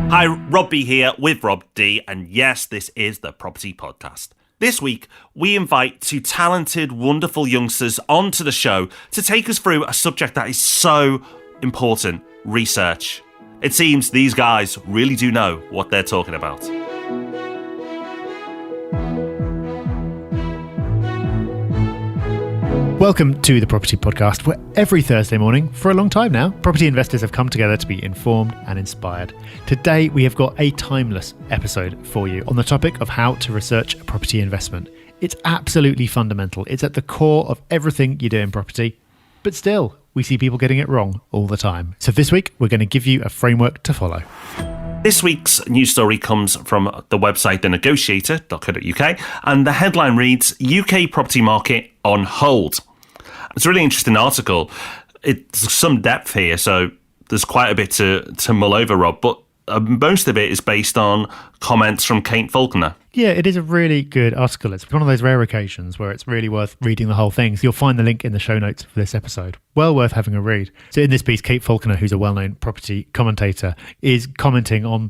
Hi, Rob B here with Rob D, and yes, this is the Property Podcast. This week, we invite two talented, wonderful youngsters onto the show to take us through a subject that is so important: research. It seems these guys really do know what they're talking about. Welcome to the Property Podcast, where every Thursday morning, for a long time now, property investors have come together to be informed and inspired. Today, we have got a timeless episode for you on the topic of how to research a property investment. It's absolutely fundamental. It's at the core of everything you do in property, but still, we see people getting it wrong all the time. So this week, we're going to give you a framework to follow. This week's news story comes from the website thenegotiator.co.uk, and the headline reads, UK property market on hold. It's a really interesting article. It's some depth here, so there's quite a bit to mull over, Rob, but most of it is based on comments from Kate Falconer. Yeah, it is a really good article. It's one of those rare occasions where it's really worth reading the whole thing. So you'll find the link in the show notes for this episode. Well worth having a read. So in this piece, Kate Falconer, who's a well-known property commentator, is commenting on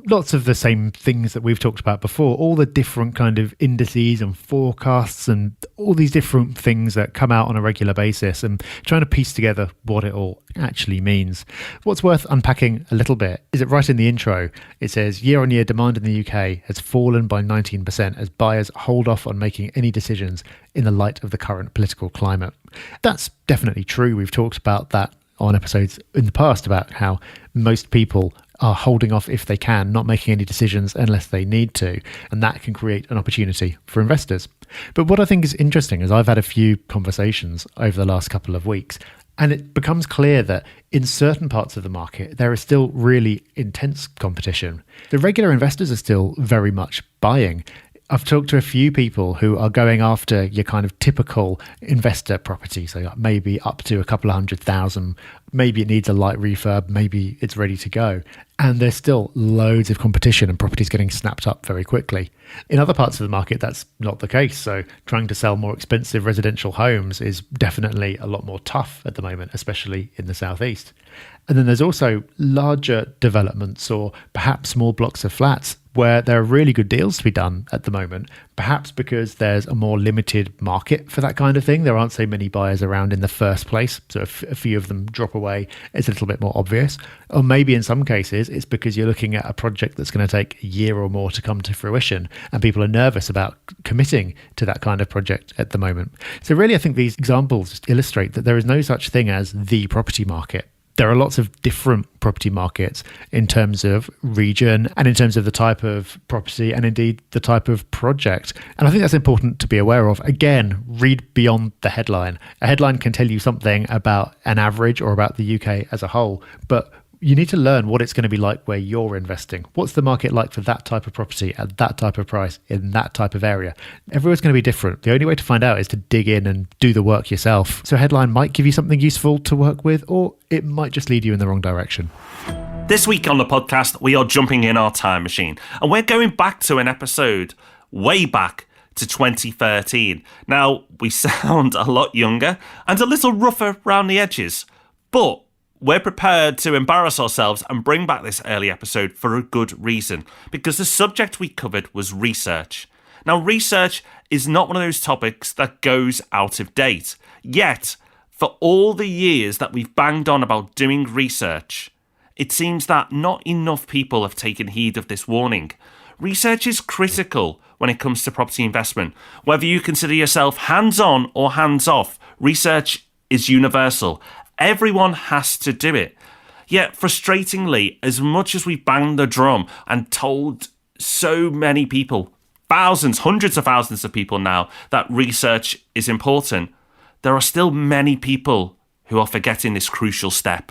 lots of the same things that we've talked about before, all the different kind of indices and forecasts and all these different things that come out on a regular basis, and trying to piece together what it all actually means. What's worth unpacking a little bit is that right in the intro, it says year-on-year demand in the UK has fallen by 19% as buyers hold off on making any decisions in the light of the current political climate. That's definitely true. We've talked about that on episodes in the past about how most people are holding off if they can, not making any decisions unless they need to, and that can create an opportunity for investors. But what I think is interesting is I've had a few conversations over the last couple of weeks, and it becomes clear that in certain parts of the market, there is still really intense competition. The regular investors are still very much buying. I've talked to a few people who are going after your kind of typical investor property, so maybe up to a couple of 100,000, maybe it needs a light refurb, maybe it's ready to go. And there's still loads of competition and properties getting snapped up very quickly. In other parts of the market, that's not the case. So trying to sell more expensive residential homes is definitely a lot more tough at the moment, especially in the southeast. And then there's also larger developments or perhaps small blocks of flats where there are really good deals to be done at the moment, perhaps because there's a more limited market for that kind of thing. There aren't so many buyers around in the first place, so if a few of them drop away, it's a little bit more obvious. Or maybe in some cases, it's because you're looking at a project that's going to take a year or more to come to fruition, and people are nervous about committing to that kind of project at the moment. So really, I think these examples just illustrate that there is no such thing as the property market. There are lots of different property markets in terms of region and in terms of the type of property and indeed the type of project. And I think that's important to be aware of. Again, read beyond the headline. A headline can tell you something about an average or about the UK as a whole, but you need to learn what it's going to be like where you're investing. What's the market like for that type of property at that type of price in that type of area? Everywhere's going to be different. The only way to find out is to dig in and do the work yourself. So a headline might give you something useful to work with, or it might just lead you in the wrong direction. This week on the podcast, we are jumping in our time machine, and we're going back to an episode way back to 2013. Now, we sound a lot younger and a little rougher around the edges, but we're prepared to embarrass ourselves and bring back this early episode for a good reason, because the subject we covered was research. Now, research is not one of those topics that goes out of date. Yet, for all the years that we've banged on about doing research, it seems that not enough people have taken heed of this warning. Research is critical when it comes to property investment. Whether you consider yourself hands-on or hands-off, research is universal. Everyone has to do it. Yet, frustratingly, as much as we banged the drum and told so many people, thousands, hundreds of thousands of people now, that research is important, there are still many people who are forgetting this crucial step.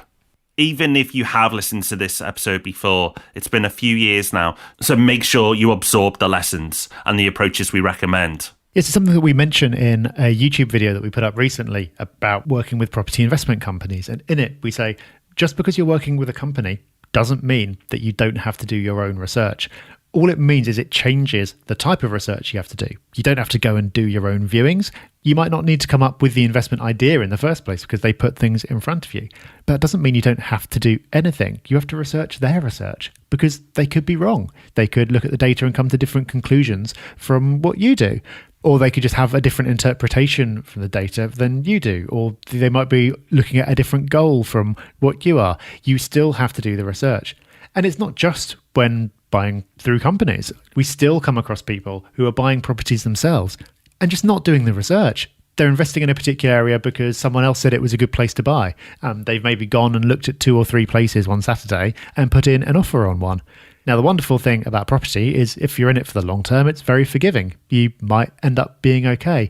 Even if you have listened to this episode before, it's been a few years now, so make sure you absorb the lessons and the approaches we recommend. It's something that we mention in a YouTube video that we put up recently about working with property investment companies. And in it, we say, just because you're working with a company doesn't mean that you don't have to do your own research. All it means is it changes the type of research you have to do. You don't have to go and do your own viewings. You might not need to come up with the investment idea in the first place because they put things in front of you. But that doesn't mean you don't have to do anything. You have to research their research because they could be wrong. They could look at the data and come to different conclusions from what you do. Or they could just have a different interpretation from the data than you do. Or they might be looking at a different goal from what you are. You still have to do the research. And it's not just when buying through companies. We still come across people who are buying properties themselves and just not doing the research. They're investing in a particular area because someone else said it was a good place to buy. They've maybe gone and looked at 2 or 3 places one Saturday and put in an offer on one. Now, the wonderful thing about property is if you're in it for the long term, it's very forgiving. You might end up being okay.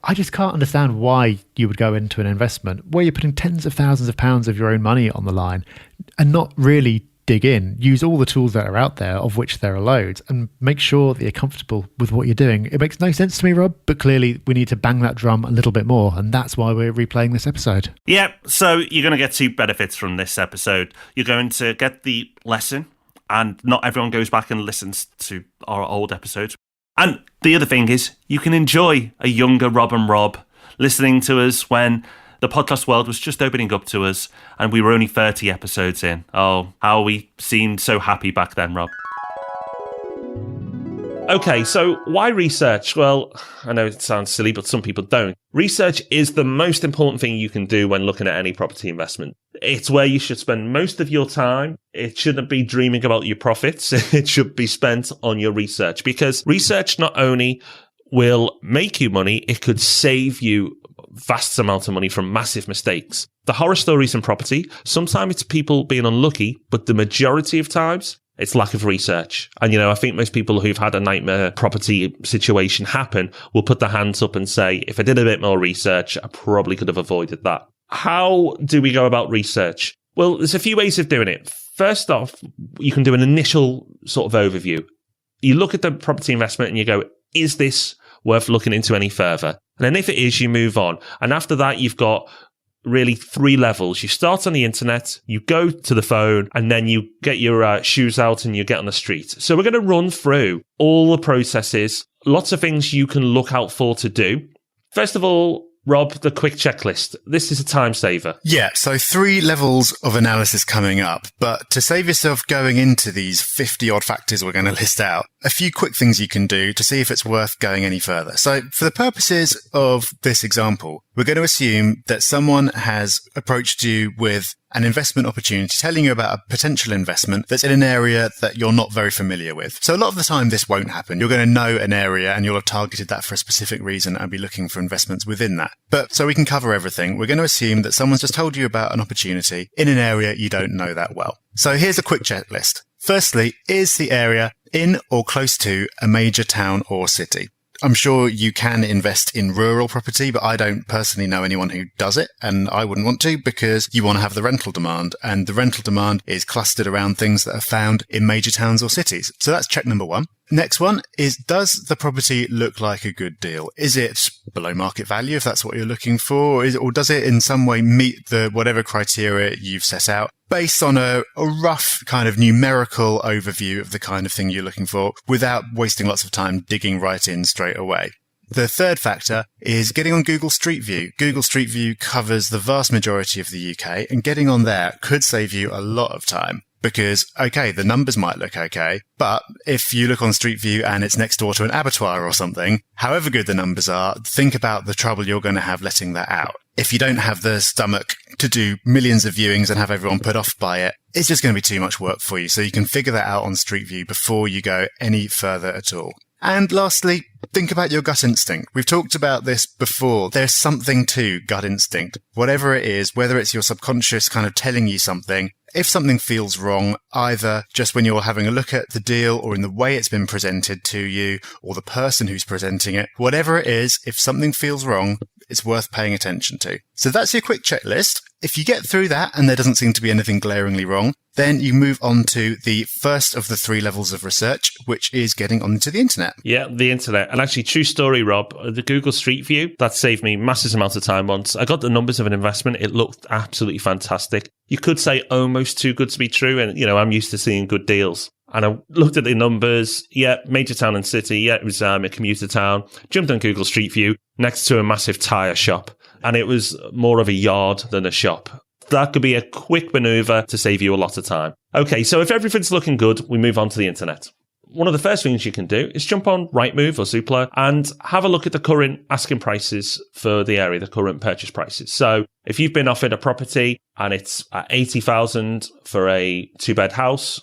I just can't understand why you would go into an investment where you're putting tens of thousands of pounds of your own money on the line and not really dig in, use all the tools that are out there, of which there are loads, and make sure that you're comfortable with what you're doing. It makes no sense to me, Rob, but clearly we need to bang that drum a little bit more, and that's why we're replaying this episode. Yeah, so you're going to get 2 benefits from this episode. You're going to get the lesson, and not everyone goes back and listens to our old episodes. And the other thing is you can enjoy a younger Rob and Rob listening to us when the podcast world was just opening up to us and we were only 30 episodes in. Oh, how we seemed so happy back then, Rob. Okay, so why research? Well, I know it sounds silly, but some people don't. Research is the most important thing you can do when looking at any property investment. It's where you should spend most of your time. It shouldn't be dreaming about your profits. It should be spent on your research, because research not only will make you money, it could save you vast amounts of money from massive mistakes. The horror stories in property, sometimes it's people being unlucky, but the majority of times it's lack of research. And, I think most people who've had a nightmare property situation happen will put their hands up and say, if I did a bit more research, I probably could have avoided that. How do we go about research? Well, there's a few ways of doing it. First off, you can do an initial sort of overview. You look at the property investment and you go, is this worth looking into any further? And then if it is, you move on. And after that, you've got really 3 levels. You start on the internet, you go to the phone, and then you get your shoes out and you get on the street. So we're going to run through all the processes, lots of things you can look out for to do. First of all, Rob, the quick checklist. This is a time saver. Yeah, so 3 levels of analysis coming up. But to save yourself going into these 50-odd factors we're going to list out, a few quick things you can do to see if it's worth going any further. So for the purposes of this example, we're going to assume that someone has approached you with an investment opportunity, telling you about a potential investment that's in an area that you're not very familiar with. So a lot of the time this won't happen. You're going to know an area and you'll have targeted that for a specific reason and be looking for investments within that. But so we can cover everything, we're going to assume that someone's just told you about an opportunity in an area you don't know that well. So here's a quick checklist. Firstly, is the area in or close to a major town or city? I'm sure you can invest in rural property, but I don't personally know anyone who does it, and I wouldn't want to, because you want to have the rental demand, and the rental demand is clustered around things that are found in major towns or cities. So that's check number 1. Next one is, does the property look like a good deal? Is it below market value, if that's what you're looking for, or does it in some way meet the whatever criteria you've set out, based on a rough kind of numerical overview of the kind of thing you're looking for, without wasting lots of time digging right in straight away? The third factor is getting on Google Street View. Google Street View covers the vast majority of the UK, and getting on there could save you a lot of time. Because, okay, the numbers might look okay, but if you look on Street View and it's next door to an abattoir or something, however good the numbers are, think about the trouble you're going to have letting that out. If you don't have the stomach to do millions of viewings and have everyone put off by it, it's just going to be too much work for you. So you can figure that out on Street View before you go any further at all. And lastly, think about your gut instinct. We've talked about this before. There's something to gut instinct. Whatever it is, whether it's your subconscious kind of telling you something, if something feels wrong, either just when you're having a look at the deal or in the way it's been presented to you or the person who's presenting it, whatever it is, if something feels wrong, it's worth paying attention to. So that's your quick checklist. If you get through that and there doesn't seem to be anything glaringly wrong, then you move on to the first of the 3 levels of research, which is getting onto the internet. Yeah, the internet. And actually, true story, Rob, the Google Street View, that saved me massive amounts of time once. I got the numbers of an investment. It looked absolutely fantastic. You could say almost too good to be true. And, I'm used to seeing good deals. And I looked at the numbers. Yeah, major town and city. Yeah, it was a commuter town. Jumped on Google Street View next to a massive tyre shop. And it was more of a yard than a shop. That could be a quick maneuver to save you a lot of time. Okay, so if everything's looking good, we move on to the internet. One of the first things you can do is jump on Rightmove or Zoopla and have a look at the current asking prices for the area, the current purchase prices. So if you've been offered a property and it's at 80,000 for a 2-bed house,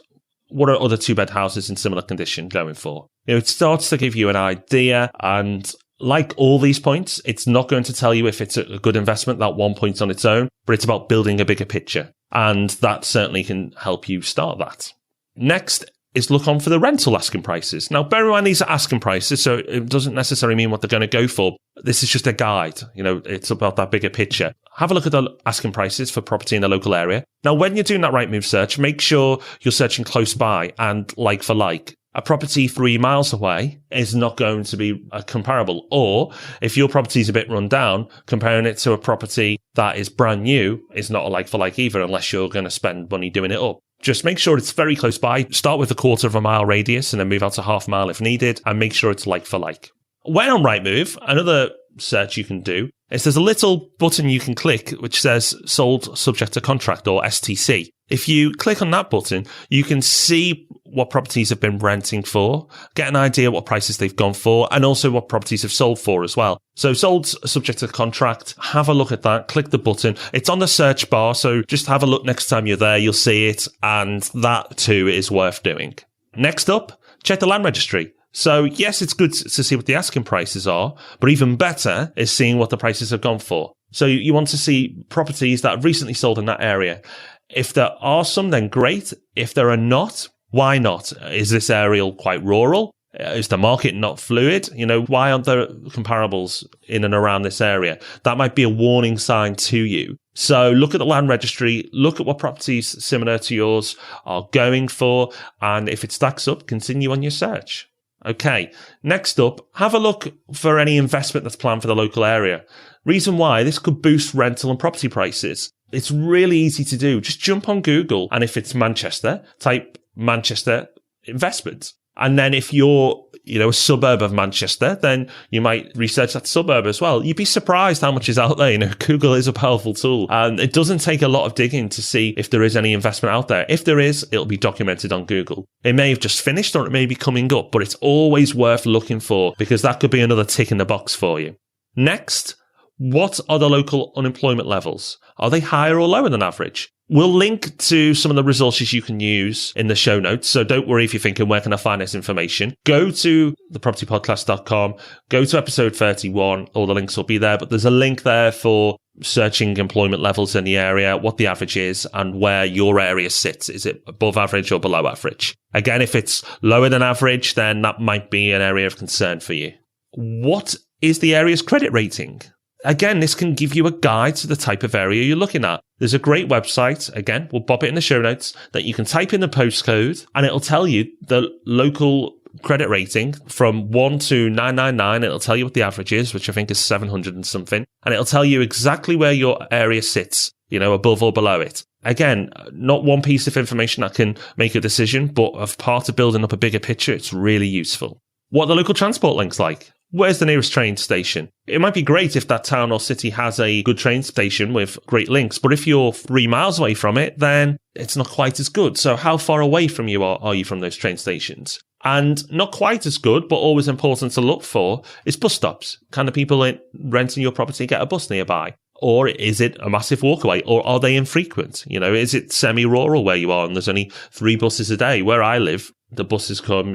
what are other 2-bed houses in similar condition going for? It starts to give you an idea, and like all these points, it's not going to tell you if it's a good investment, that one point on its own, but it's about building a bigger picture. And that certainly can help you start that. Next is look on for the rental asking prices. Now, bear in mind, these are asking prices, so it doesn't necessarily mean what they're going to go for. This is just a guide. It's about that bigger picture. Have a look at the asking prices for property in the local area. Now, when you're doing that Rightmove search, make sure you're searching close by and like for like. A property 3 miles away is not going to be comparable. Or if your property is a bit run down, comparing it to a property that is brand new is not a like for like either, unless you're going to spend money doing it up. Just make sure it's very close by. Start with a 1/4 mile radius and then move out to 1/2 mile if needed, and make sure it's like for like. When on Rightmove, another search you can do is there's a little button you can click which says sold subject to contract, or STC. If you click on that button, you can see what properties have been renting for, get an idea what prices they've gone for, and also what properties have sold for as well. So sold subject to contract, have a look at that, click the button. It's on the search bar, so just have a look next time you're there, you'll see it, and that too is worth doing. Next up, check the land registry. So yes, it's good to see what the asking prices are, but even better is seeing what the prices have gone for. So you want to see properties that have recently sold in that area. If there are some, then great. If there are not, why not? Is this area quite rural? Is the market not fluid? Why aren't there comparables in and around this area? That might be a warning sign to you. So look at the land registry, look at what properties similar to yours are going for, and if it stacks up, continue on your search. Okay, next up, have a look for any investment that's planned for the local area. Reason why, this could boost rental and property prices. It's really easy to do. Just jump on Google, and if it's Manchester, type Manchester investment. And then if you're, a suburb of Manchester, then you might research that suburb as well. You'd be surprised how much is out there. Google is a powerful tool, and it doesn't take a lot of digging to see if there is any investment out there. If there is, it'll be documented on Google. It may have just finished or it may be coming up, but it's always worth looking for, because that could be another tick in the box for you. Next, what are the local unemployment levels? Are they higher or lower than average? We'll link to some of the resources you can use in the show notes. So don't worry if you're thinking, where can I find this information? Go to thepropertypodcast.com, go to episode 31. All the links will be there, but there's a link there for searching employment levels in the area, what the average is, and where your area sits. Is it above average or below average? Again, if it's lower than average, then that might be an area of concern for you. What is the area's credit rating? Again, this can give you a guide to the type of area you're looking at. There's a great website, again, we'll pop it in the show notes, that you can type in the postcode and it'll tell you the local credit rating from 1 to 999. It'll tell you what the average is, which I think is 700 and something. And it'll tell you exactly where your area sits, above or below it. Again, not one piece of information that can make a decision, but as part of building up a bigger picture, it's really useful. What are the local transport links like? Where's the nearest train station? It might be great if that town or city has a good train station with great links, but if you're 3 miles away from it, then it's not quite as good. So how far away from you are you from those train stations? And not quite as good, but always important to look for, is bus stops. Can the people renting your property get a bus nearby? Or is it a massive walkaway? Or are they infrequent? Is it semi-rural where you are and there's only 3 buses a day? Where I live, the buses come,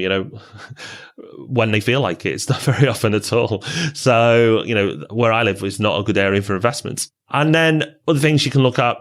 when they feel like it. It's not very often at all. So, where I live is not a good area for investments. And then other things you can look at,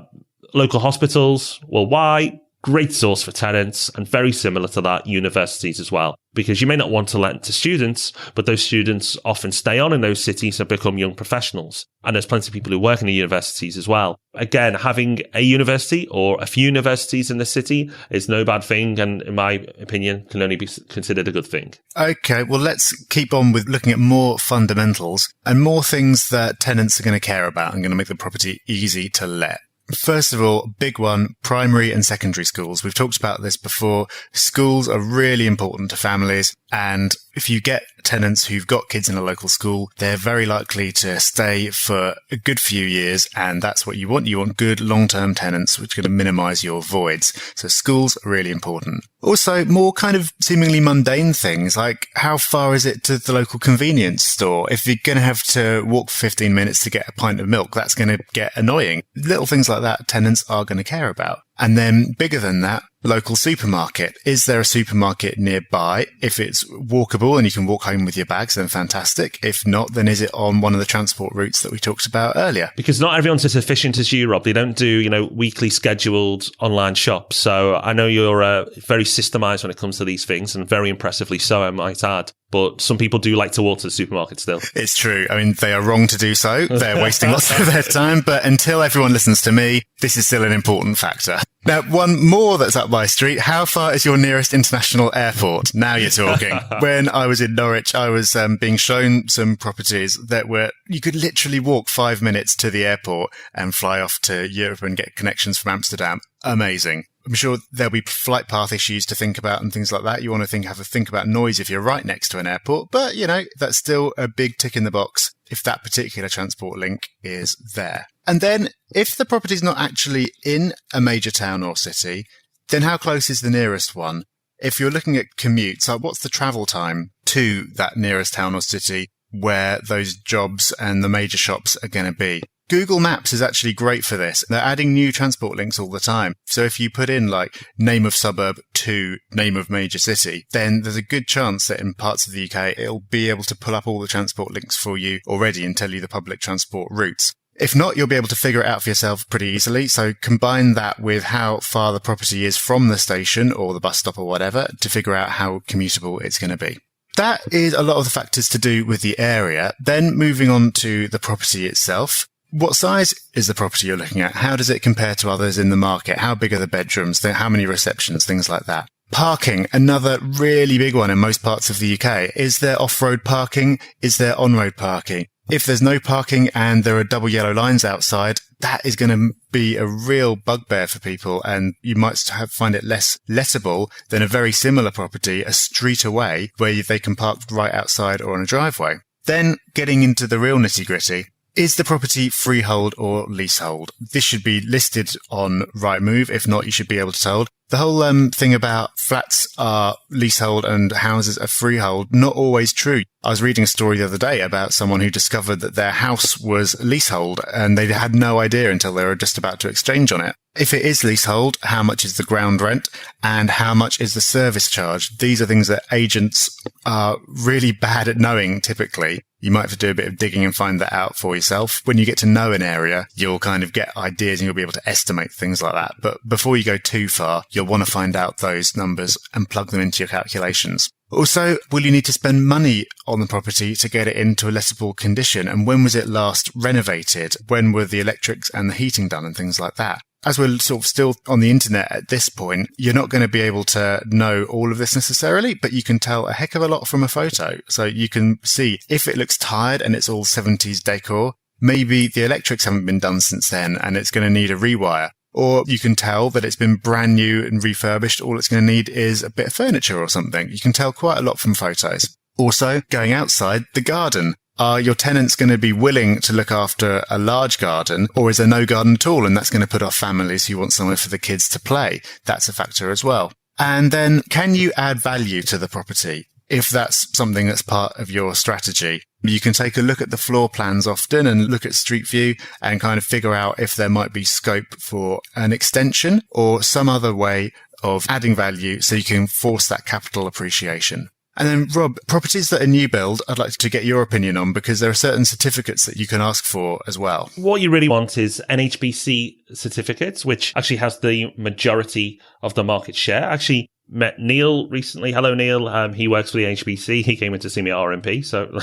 local hospitals. Well, why? Great source for tenants, and very similar to that, universities as well. Because you may not want to lend to students, but those students often stay on in those cities and become young professionals. And there's plenty of people who work in the universities as well. Again, having a university or a few universities in the city is no bad thing, and in my opinion, can only be considered a good thing. Okay, well, let's keep on with looking at more fundamentals and more things that tenants are going to care about and going to make the property easy to let. First of all, big one, primary and secondary schools. We've talked about this before. Schools are really important to families. And if you get tenants who've got kids in a local school, they're very likely to stay for a good few years. And that's what you want. You want good long-term tenants, which are going to minimize your voids. So schools are really important. Also, more kind of seemingly mundane things like how far is it to the local convenience store? If you're going to have to walk for 15 minutes to get a pint of milk, that's going to get annoying. Little things like that tenants are going to care about. And then bigger than that, local supermarket. Is there a supermarket nearby? If it's walkable and you can walk home with your bags, then fantastic. If not, then is it on one of the transport routes that we talked about earlier? Because not everyone's as efficient as you, Rob. They don't do, weekly scheduled online shops. So I know you're very systemized when it comes to these things, and very impressively so, I might add. But some people do like to walk to the supermarket still. It's true. I mean, they are wrong to do so. They're wasting lots of their time. But until everyone listens to me, this is still an important factor. Now, one more that's up my street. How far is your nearest international airport? Now you're talking. When I was in Norwich, I was being shown some properties that you could literally walk 5 minutes to the airport and fly off to Europe and get connections from Amsterdam. Amazing. I'm sure there'll be flight path issues to think about and things like that. You want to have a think about noise if you're right next to an airport. But, that's still a big tick in the box if that particular transport link is there. And then if the property's not actually in a major town or city, then how close is the nearest one? If you're looking at commutes, what's the travel time to that nearest town or city where those jobs and the major shops are going to be? Google Maps is actually great for this. They're adding new transport links all the time. So if you put in name of suburb to name of major city, then there's a good chance that in parts of the UK, it'll be able to pull up all the transport links for you already and tell you the public transport routes. If not, you'll be able to figure it out for yourself pretty easily. So combine that with how far the property is from the station or the bus stop or whatever to figure out how commutable it's going to be. That is a lot of the factors to do with the area. Then moving on to the property itself. What size is the property you're looking at? How does it compare to others in the market? How big are the bedrooms? How many receptions? Things like that. Parking, another really big one in most parts of the UK. Is there off-road parking? Is there on-road parking? If there's no parking and there are double yellow lines outside, that is going to be a real bugbear for people, and you might find it less lettable than a very similar property a street away where they can park right outside or on a driveway. Then getting into the real nitty-gritty. Is the property freehold or leasehold? This should be listed on Rightmove. If not, you should be able to tell. The whole thing about flats are leasehold and houses are freehold, not always true. I was reading a story the other day about someone who discovered that their house was leasehold and they had no idea until they were just about to exchange on it. If it is leasehold, how much is the ground rent and how much is the service charge? These are things that agents are really bad at knowing typically. You might have to do a bit of digging and find that out for yourself. When you get to know an area, you'll kind of get ideas and you'll be able to estimate things like that. But before you go too far, you'll want to find out those numbers and plug them into your calculations. Also, will you need to spend money on the property to get it into a lettable condition? And when was it last renovated? When were the electrics and the heating done and things like that? As we're sort of still on the internet at this point, you're not going to be able to know all of this necessarily, but you can tell a heck of a lot from a photo. So you can see if it looks tired and it's all 70s decor, maybe the electrics haven't been done since then and it's going to need a rewire. Or you can tell that it's been brand new and refurbished. All it's going to need is a bit of furniture or something. You can tell quite a lot from photos. Also, going outside, the garden. Are your tenants going to be willing to look after a large garden, or is there no garden at all and that's going to put off families who want somewhere for the kids to play? That's a factor as well. And then can you add value to the property? If that's something that's part of your strategy, you can take a look at the floor plans often and look at Street View and kind of figure out if there might be scope for an extension or some other way of adding value so you can force that capital appreciation. And then, Rob, properties that are new build, I'd like to get your opinion on because there are certain certificates that you can ask for as well. What you really want is NHBC certificates, which actually has the majority of the market share. Actually, met Neil recently. Hello, Neil. He works for the HBC. He came in to see me at RMP. So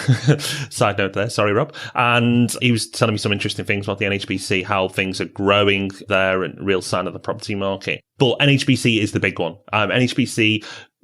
side note there. Sorry, Rob. And he was telling me some interesting things about the NHBC, how things are growing there and real sign of the property market. But NHBC is the big one. NHBC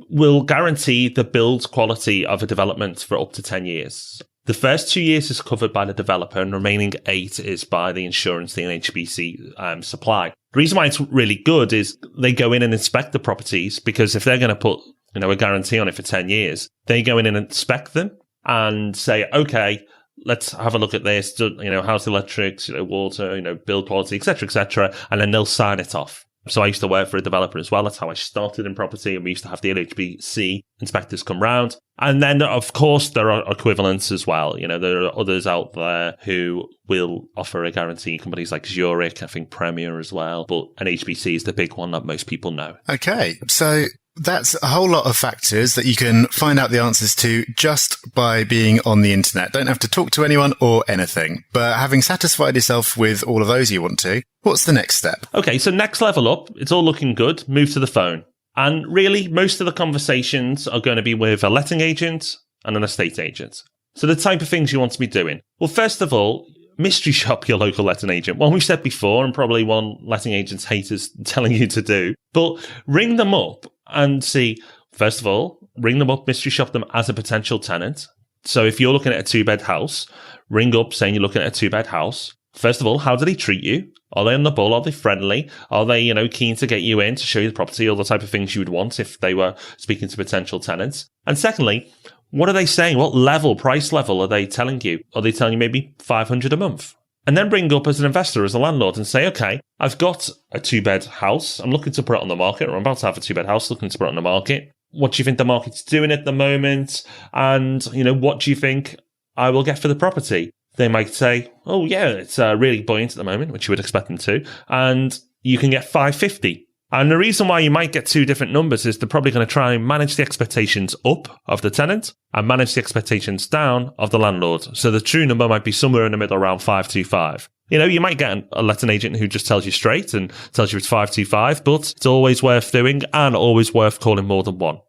will guarantee the build quality of a development for up to 10 years. The first 2 years is covered by the developer and the remaining 8 is by the insurance the NHBC supply. The reason why it's really good is they go in and inspect the properties, because if they're going to put, a guarantee on it for 10 years, they go in and inspect them and say, okay, let's have a look at this, how's the electrics, water, build quality, etc., and then they'll sign it off. So I used to work for a developer as well. That's how I started in property. And we used to have the LHBC inspectors come round. And then, of course, there are equivalents as well. There are others out there who will offer a guarantee. Companies like Zurich, I think Premier as well. But an HBC is the big one that most people know. Okay. So that's a whole lot of factors that you can find out the answers to just by being on the internet. Don't have to talk to anyone or anything. But having satisfied yourself with all of those you want to, what's the next step? Okay, so next level up, it's all looking good. Move to the phone. And really, most of the conversations are going to be with a letting agent and an estate agent. So the type of things you want to be doing. Well, first of all, mystery shop your local letting agent. One we've said before, and probably one letting agents hate us telling you to do. But ring them up and see, first of all, ring them up, mystery shop them as a potential tenant. So if you're looking at a 2-bed house, ring up saying you're looking at a 2-bed house. First of all, how do they treat you? Are they on the ball? Are they friendly? Are they, keen to get you in to show you the property, all the type of things you would want if they were speaking to potential tenants? And secondly, what are they saying? What price level are they telling you? Are they telling you maybe $500 a month? And then ring up as an investor, as a landlord, and say, okay, I've got a 2-bed house. I'm looking to put it on the market, or I'm about to have a 2-bed house looking to put it on the market. What do you think the market's doing at the moment? And, what do you think I will get for the property? They might say, oh yeah, it's really buoyant at the moment, which you would expect them to. And you can get $550. And the reason why you might get 2 different numbers is they're probably going to try and manage the expectations up of the tenant and manage the expectations down of the landlord. So the true number might be somewhere in the middle, around 525. You might get a letting agent who just tells you straight and tells you it's 525, but it's always worth doing and always worth calling more than one.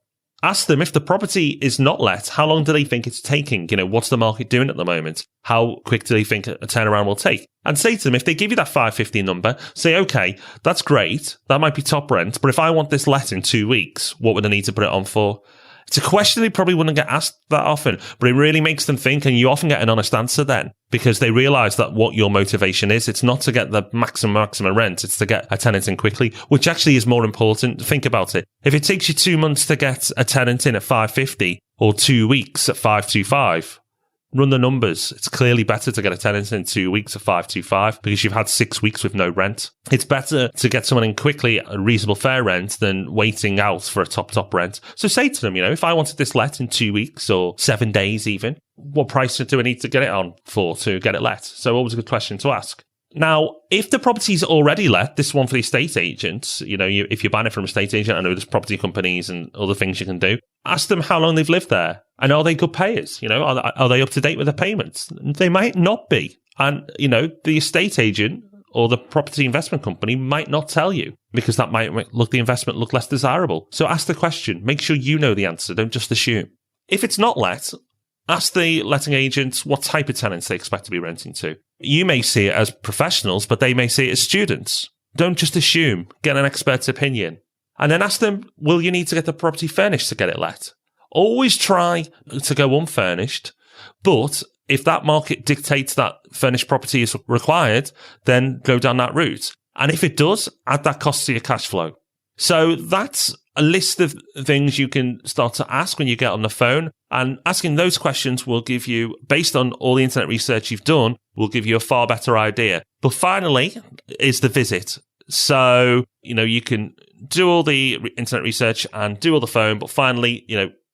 Ask them if the property is not let, how long do they think it's taking? What's the market doing at the moment? How quick do they think a turnaround will take? And say to them, if they give you that 550 number, say, okay, that's great. That might be top rent. But if I want this let in 2 weeks, what would I need to put it on for? It's a question they probably wouldn't get asked that often, but it really makes them think, and you often get an honest answer then, because they realise that what your motivation is. It's not to get the maximum rent, it's to get a tenant in quickly, which actually is more important. Think about it. If it takes you 2 months to get a tenant in at 550 or 2 weeks at 525, run the numbers. It's clearly better to get a tenant in 2 weeks at 525 because you've had 6 weeks with no rent. It's better to get someone in quickly at a reasonable fair rent than waiting out for a top rent. So say to them, if I wanted this let in 2 weeks or 7 days even, what price do I need to get it on for to get it let? So always a good question to ask. Now, if the property's already let, this one for the estate agents, if you're buying it from an estate agent, I know there's property companies and other things you can do. Ask them how long they've lived there. And are they good payers? Are they up to date with their payments? They might not be. And, the estate agent or the property investment company might not tell you because that might make the investment look less desirable. So ask the question. Make sure you know the answer. Don't just assume. If it's not let, ask the letting agents what type of tenants they expect to be renting to. You may see it as professionals, but they may see it as students. Don't just assume. Get an expert's opinion. And then ask them, will you need to get the property furnished to get it let? Always try to go unfurnished, but if that market dictates that furnished property is required, then go down that route. And if it does, add that cost to your cash flow. So that's a list of things you can start to ask when you get on the phone. And asking those questions will give you, based on all the internet research you've done, will give you a far better idea. But finally is the visit. So, you can do all the internet research and do all the phone, but finally,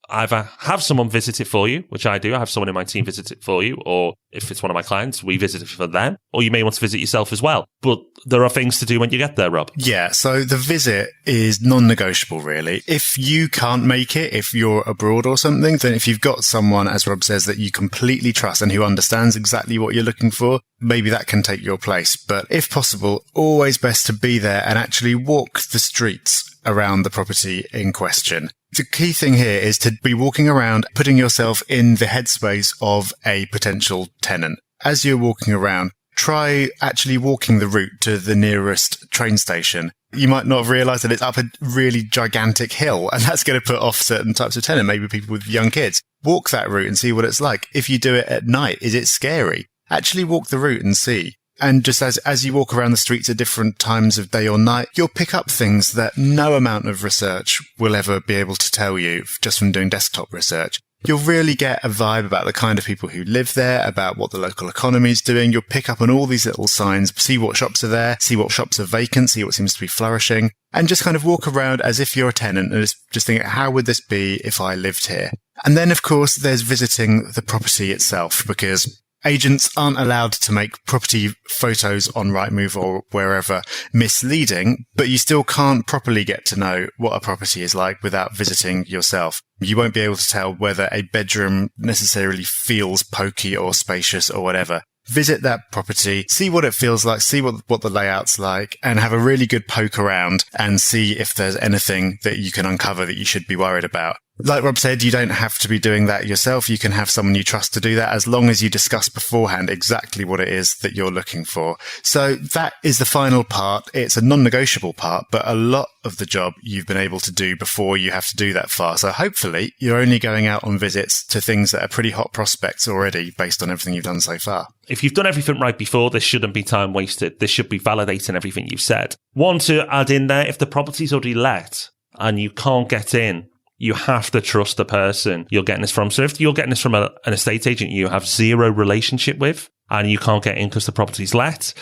either have someone visit it for you, which I do. I have someone in my team visit it for you, or if it's one of my clients, we visit it for them, or you may want to visit yourself as well. But there are things to do when you get there, Rob. Yeah, so the visit is non-negotiable, really. If you can't make it, if you're abroad or something, then if you've got someone, as Rob says, that you completely trust and who understands exactly what you're looking for, maybe that can take your place. But if possible, always best to be there and actually walk the streets around the property in question. The key thing here is to be walking around, putting yourself in the headspace of a potential tenant. As you're walking around, try actually walking the route to the nearest train station. You might not have realised that it's up a really gigantic hill, and that's going to put off certain types of tenant, maybe people with young kids. walk that route and see what it's like. If you do it at night, is it scary? Actually walk the route and see. And just as you walk around the streets at different times of day or night, you'll pick up things that no amount of research will ever be able to tell you just from doing desktop research. You'll really get a vibe about the kind of people who live there, about what the local economy is doing. You'll pick up on all these little signs, see what shops are there, see what shops are vacant, see what seems to be flourishing, and just kind of walk around as if you're a tenant and just think, how would this be if I lived here? And then, of course, there's visiting the property itself, because agents aren't allowed to make property photos on Rightmove or wherever misleading, but you still can't properly get to know what a property is like without visiting yourself. You won't be able to tell whether a bedroom necessarily feels pokey or spacious or whatever. Visit that property, see what it feels like, see what the layout's like, and have a really good poke around and see if there's anything that you can uncover that you should be worried about. Like Rob said, you don't have to be doing that yourself. You can have someone you trust to do that as long as you discuss beforehand exactly what it is that you're looking for. So that is the final part. It's a non-negotiable part, but a lot of the job you've been able to do before you have to do that far. So hopefully you're only going out on visits to things that are pretty hot prospects already based on everything you've done so far. If you've done everything right before, this shouldn't be time wasted. This should be validating everything you've said. One to add in there, if the property's already let and you can't get in, you have to trust the person you're getting this from. So if you're getting this from an estate agent you have zero relationship with and you can't get in because the property's let,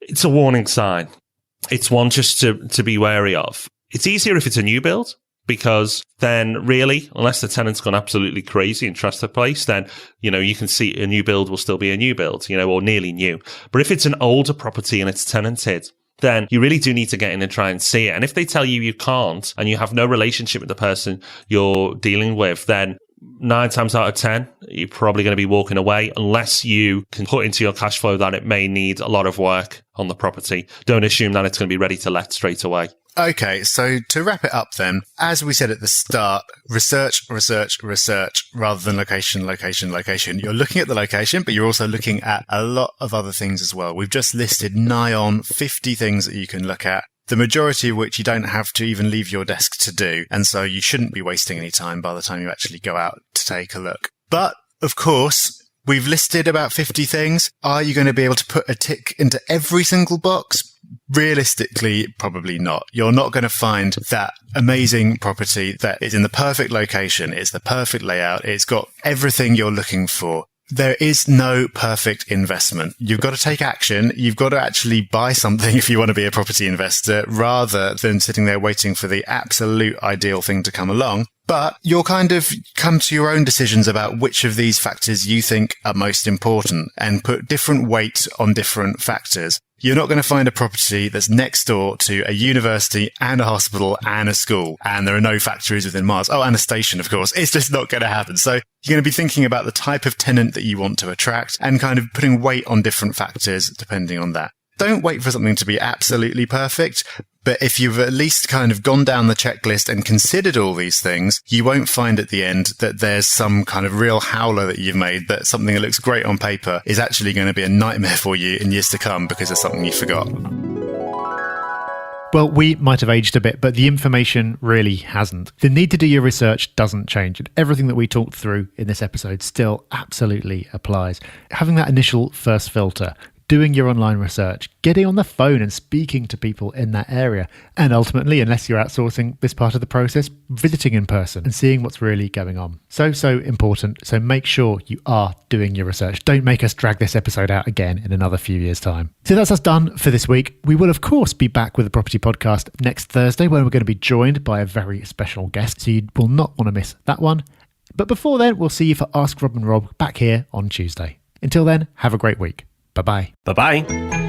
it's a warning sign. It's one just to be wary of. It's easier if it's a new build, because then really, unless the tenant's gone absolutely crazy and trust the place, then, you can see a new build will still be a new build, or nearly new. But if it's an older property and it's tenanted, then you really do need to get in and try and see it. And if they tell you you can't and you have no relationship with the person you're dealing with, then 9 times out of 10, you're probably going to be walking away unless you can put into your cash flow that it may need a lot of work on the property. Don't assume that it's going to be ready to let straight away. Okay, so to wrap it up then, as we said at the start, research rather than location. You're looking at the location, but you're also looking at a lot of other things as well. We've just listed nigh on 50 things that you can look at, the majority of which you don't have to even leave your desk to do, and so you shouldn't be wasting any time by the time you actually go out to take a look. But, of course, we've listed about 50 things. Are you going to be able to put a tick into every single box? Realistically, probably not. You're not going to find that amazing property that is in the perfect location. It's the perfect layout. It's got everything you're looking for. There is no perfect investment. You've got to take action. You've got to actually buy something if you want to be a property investor, rather than sitting there waiting for the absolute ideal thing to come along. But you'll kind of come to your own decisions about which of these factors you think are most important and put different weight on different factors. You're not going to find a property that's next door to a university and a hospital and a school, and there are no factories within miles. Oh, and a station, of course. It's just not going to happen. So you're going to be thinking about the type of tenant that you want to attract and kind of putting weight on different factors depending on that. Don't wait for something to be absolutely perfect, but if you've at least kind of gone down the checklist and considered all these things, you won't find at the end that there's some kind of real howler that you've made, that something that looks great on paper is actually going to be a nightmare for you in years to come because of something you forgot. Well, we might have aged a bit, but the information really hasn't. The need to do your research doesn't change, and everything that we talked through in this episode still absolutely applies. Having that initial first filter, doing your online research, getting on the phone and speaking to people in that area, and ultimately, unless you're outsourcing this part of the process, visiting in person and seeing what's really going on. So important. So make sure you are doing your research. Don't make us drag this episode out again in another few years' time. So that's us done for this week. We will, of course, be back with the Property Podcast next Thursday, where we're going to be joined by a very special guest. So you will not want to miss that one. But before then, we'll see you for Ask Rob and Rob back here on Tuesday. Until then, have a great week. Bye-bye. Bye-bye.